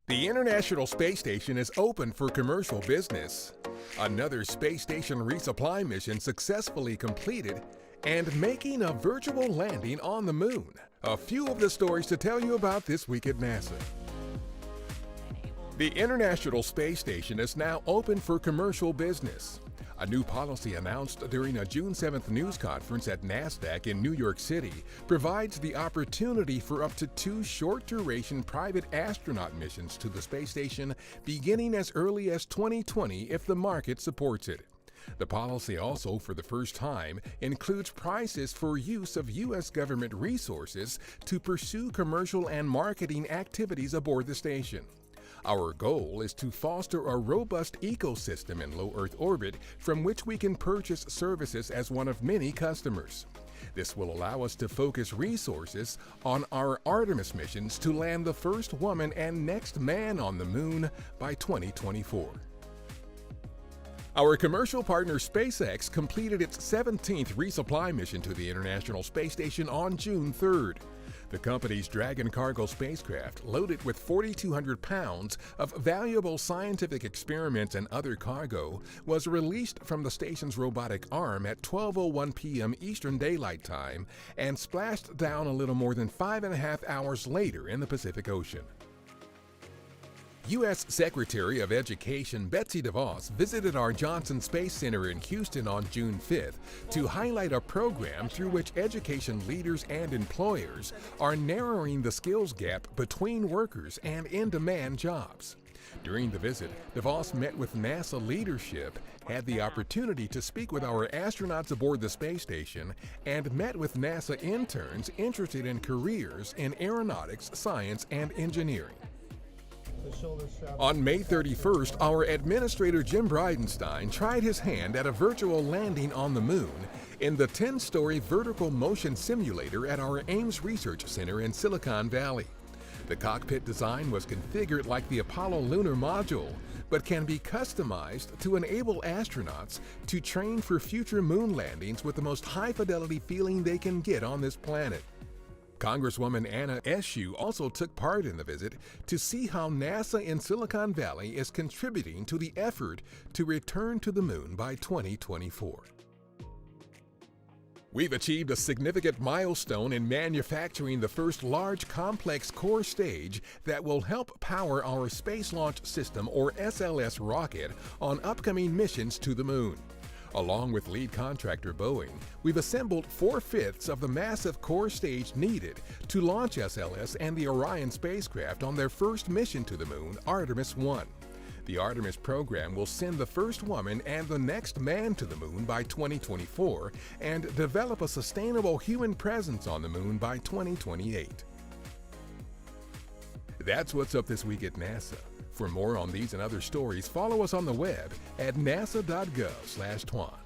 The International Space Station is open for commercial business. Another space station resupply mission successfully completed, and making a virtual landing on the moon. A few of the stories to tell you about this week at NASA. The International Space Station is now open for commercial business. A new policy announced during a June 7th news conference at NASDAQ in New York City provides the opportunity for up to 2 short-duration private astronaut missions to the space station beginning as early as 2020 if the market supports it. The policy also, for the first time, includes prices for use of U.S. government resources to pursue commercial and marketing activities aboard the station. Our goal is to foster a robust ecosystem in low Earth orbit from which we can purchase services as one of many customers. This will allow us to focus resources on our Artemis missions to land the first woman and next man on the moon by 2024. Our commercial partner SpaceX completed its 17th resupply mission to the International Space Station on June 3rd. The company's Dragon cargo spacecraft, loaded with 4,200 pounds of valuable scientific experiments and other cargo, was released from the station's robotic arm at 12:01 p.m. Eastern Daylight Time and splashed down a little more than 5.5 hours later in the Pacific Ocean. U.S. Secretary of Education Betsy DeVos visited our Johnson Space Center in Houston on June 5th to highlight a program through which education leaders and employers are narrowing the skills gap between workers and in-demand jobs. During the visit, DeVos met with NASA leadership, had the opportunity to speak with our astronauts aboard the space station, and met with NASA interns interested in careers in aeronautics, science, and engineering. On May 31st, our administrator Jim Bridenstine tried his hand at a virtual landing on the moon in the 10-story vertical motion simulator at our Ames Research Center in Silicon Valley. The cockpit design was configured like the Apollo lunar module, but can be customized to enable astronauts to train for future moon landings with the most high-fidelity feeling they can get on this planet. Congresswoman Anna Eshoo also took part in the visit to see how NASA in Silicon Valley is contributing to the effort to return to the moon by 2024. We've achieved a significant milestone in manufacturing the first large complex core stage that will help power our Space Launch System or SLS rocket on upcoming missions to the moon. Along with lead contractor Boeing, we've assembled 4/5 of the massive core stage needed to launch SLS and the Orion spacecraft on their first mission to the moon, Artemis 1. The Artemis program will send the first woman and the next man to the moon by 2024 and develop a sustainable human presence on the moon by 2028. That's what's up this week at NASA. For more on these and other stories, follow us on the web at nasa.gov/twan.